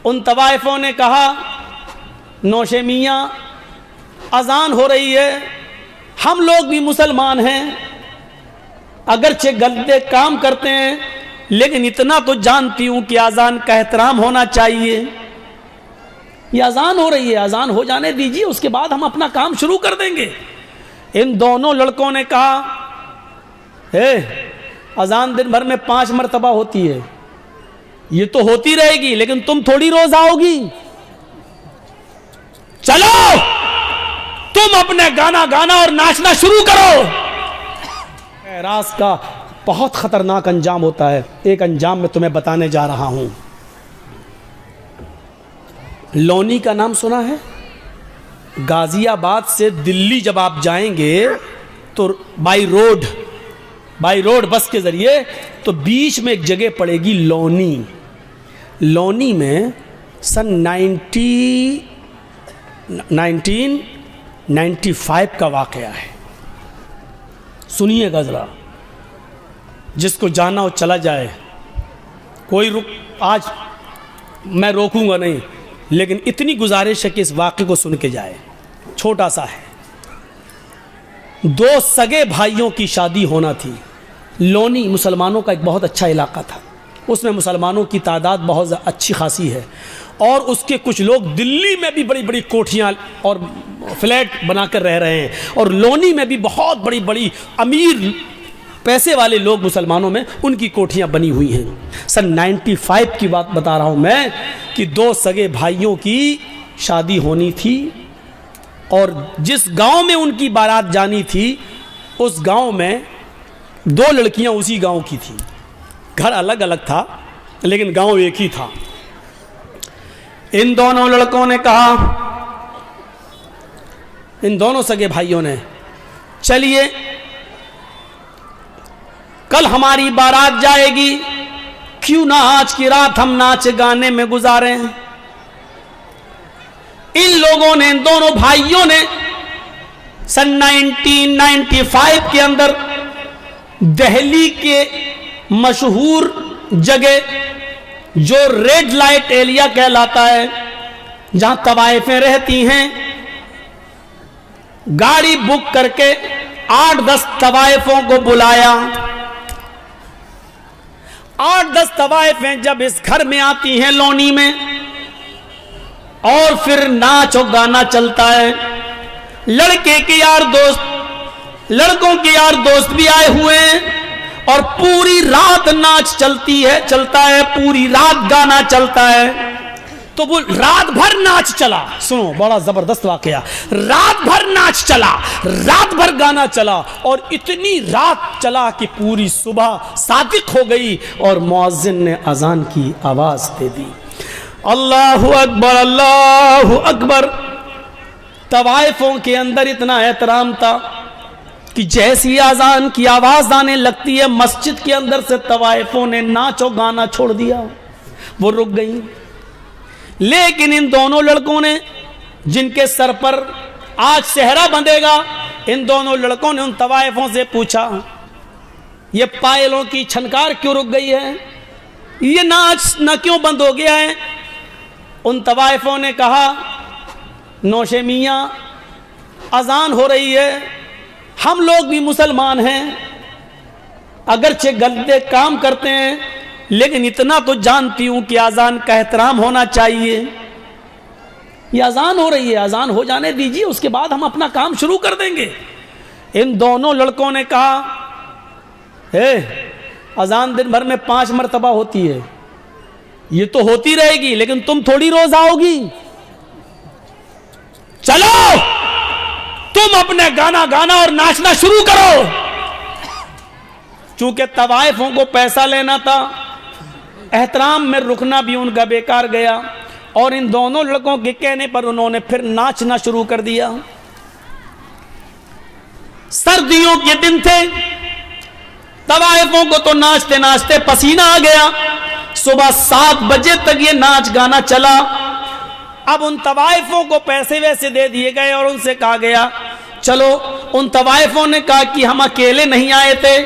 ان طوائفوں نے کہا نوشے میاں اذان ہو رہی ہے، ہم لوگ بھی مسلمان ہیں، اگرچہ غلطے کام کرتے ہیں لیکن اتنا تو جانتی ہوں کہ اذان کا احترام ہونا چاہیے، یہ اذان ہو رہی ہے، اذان ہو جانے دیجیے، اس کے بعد ہم اپنا کام شروع کر دیں گے۔ ان دونوں لڑکوں نے کہا اذان دن بھر میں 5 مرتبہ ہوتی ہے، یہ تو ہوتی رہے گی لیکن تم تھوڑی روز آؤ گی، چلو تم اپنے گانا گانا اور ناچنا شروع کرو۔ اعراض کا بہت خطرناک انجام ہوتا ہے، ایک انجام میں تمہیں بتانے جا رہا ہوں۔ لونی کا نام سنا ہے؟ غازی آباد سے دلی جب آپ جائیں گے تو بائی روڈ بس کے ذریعے تو بیچ میں ایک جگہ پڑے گی لونی۔ لونی میں سن 1995 کا واقعہ ہے، سنیے گا ذرا، جس کو جانا ہو چلا جائے، آج میں روکوں گا نہیں، لیکن اتنی گزارش ہے کہ اس واقعے کو سن کے جائے، چھوٹا سا ہے۔ 2 سگے بھائیوں کی شادی ہونا تھی۔ لونی مسلمانوں کا ایک بہت اچھا علاقہ تھا، اس میں مسلمانوں کی تعداد بہت اچھی خاصی ہے، اور اس کے کچھ لوگ دلی میں بھی بڑی بڑی کوٹھیاں اور فلیٹ بنا کر رہ رہے ہیں، اور لونی میں بھی بہت بڑی بڑی امیر پیسے والے لوگ مسلمانوں میں ان کی کوٹھیاں بنی ہوئی ہیں۔ سن 95 کی بات بتا رہا ہوں میں کہ 2 سگے بھائیوں کی شادی ہونی تھی، اور جس گاؤں میں ان کی بارات جانی تھی اس گاؤں میں 2 لڑکیاں اسی گاؤں کی تھیں، گھر الگ الگ تھا لیکن گاؤں ایک ہی تھا۔ ان دونوں لڑکوں نے کہا، ان دونوں سگے بھائیوں نے، چلیے کل ہماری بارات جائے گی، کیوں نہ آج کی رات ہم ناچ گانے میں گزاریں۔ ان لوگوں نے، ان دونوں بھائیوں نے سن 1995 کے اندر دہلی کے مشہور جگہ جو ریڈ لائٹ ایریا کہلاتا ہے، جہاں طوائفیں رہتی ہیں، گاڑی بک کر کے 8-10 طوائفوں کو بلایا۔ 8-10 طوائفیں جب اس گھر میں آتی ہیں لونی میں، اور پھر ناچ و گانا چلتا ہے، لڑکے کے یار دوست، لڑکوں کے یار دوست بھی آئے ہوئے ہیں، اور پوری رات ناچ چلتا ہے، پوری رات گانا چلتا ہے۔ تو وہ رات بھر ناچ چلا، سنو بڑا زبردست واقعہ، رات بھر ناچ چلا، رات بھر گانا چلا، اور اتنی رات چلا کہ پوری صبح صادق ہو گئی اور مؤذن نے اذان کی آواز دے دی، اللہ اکبر اللہ اکبر۔ طوائفوں کے اندر اتنا احترام تھا کہ جیسی اذان کی آواز آنے لگتی ہے، مسجد کے اندر سے طوائفوں نے ناچ و گانا چھوڑ دیا، وہ رک گئی۔ لیکن ان دونوں لڑکوں نے، جن کے سر پر آج صحرا بندھے گا، ان دونوں لڑکوں نے ان طوائفوں سے پوچھا، یہ پائلوں کی چھنکار کیوں رک گئی ہے، یہ ناچ نہ کیوں بند ہو گیا ہے؟ ان طوائفوں نے کہا نوشے میاں اذان ہو رہی ہے، ہم لوگ بھی مسلمان ہیں، اگرچہ غلطے کام کرتے ہیں لیکن اتنا تو جانتی ہوں کہ اذان کا احترام ہونا چاہیے، یہ اذان ہو رہی ہے، اذان ہو جانے دیجیے، اس کے بعد ہم اپنا کام شروع کر دیں گے۔ ان دونوں لڑکوں نے کہا اذان دن بھر میں 5 مرتبہ ہوتی ہے، یہ تو ہوتی رہے گی لیکن تم تھوڑی روز آؤ گی، چلو تم اپنے گانا گانا اور ناچنا شروع کرو۔ چونکہ طوائفوں کو پیسہ لینا تھا، احترام میں رکنا بھی ان کا بیکار گیا، اور ان دونوں لڑکوں کے کہنے پر انہوں نے پھر ناچنا شروع کر دیا۔ سردیوں کے دن تھے، طوائفوں کو تو ناچتے ناچتے پسینہ آ گیا، صبح 7 بجے تک یہ ناچ گانا چلا۔ اب ان طوائفوں کو پیسے ویسے دے دیے گئے اور ان سے کہا گیا چلو، ان طوائفوں نے کہا کہ ہم اکیلے نہیں آئے تھے،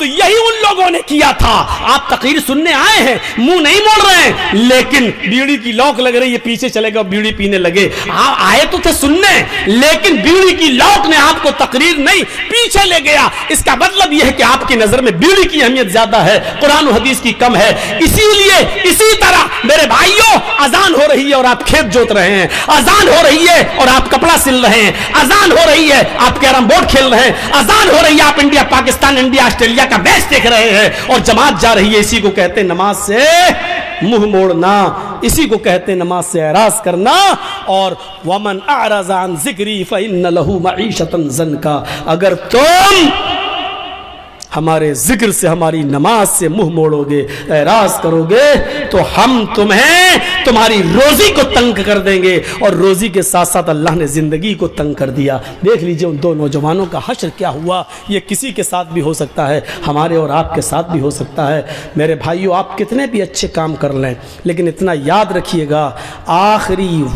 تو یہی ان لوگوں نے کیا تھا. آپ تقریر سننے آئے ہیں, منہ نہیں موڑ رہے ہیں, لیکن بیڑی کی لوک لگ رہی ہے, پیچھے چلے گا بیڑی پینے لگے. آپ آئے تو تھے سننے, لیکن بیڑی کی لوک نے آپ کو تقریر نہیں پیچھے لے گیا. اس کا مطلب یہ ہے کہ آپ کی نظر میں بیڑی کی اہمیت زیادہ ہے, قرآن و حدیث کی کم ہے. اسی لیے اسی طرح میرے بھائیوں, اذان ہو رہی ہے اور آپ کھیت جوت رہے ہیں, اذان ہو رہی ہے اور آپ کپڑا سل رہے ہیں, اذان ہو رہی ہے آپ کیرم بورڈ کھیل رہے ہیں, اذان ہو رہی ہے آپ انڈیا پاکستان انڈیا آسٹریلیا کا میچ دیکھ رہے ہیں, اور جماعت جا رہی ہے. اسی کو کہتے ہیں نماز سے منہ موڑنا, اسی کو کہتے ہیں نماز سے اعراض کرنا. اور ومن اعرض عن ذکری فإن له معیشۃ ضنکا, اگر تم ہمارے ذکر سے, ہماری نماز سے منہ موڑو گے, اعراض کرو گے, تو ہم تمہیں تمہاری روزی کو تنگ کر دیں گے. اور روزی کے ساتھ ساتھ اللہ نے زندگی کو تنگ کر دیا. دیکھ لیجئے ان دو نوجوانوں کا حشر کیا ہوا. یہ کسی کے ساتھ بھی ہو سکتا ہے, ہمارے اور آپ کے ساتھ بھی ہو سکتا ہے. میرے بھائیو, آپ کتنے بھی اچھے کام کر لیں, لیکن اتنا یاد رکھیے گا, آخری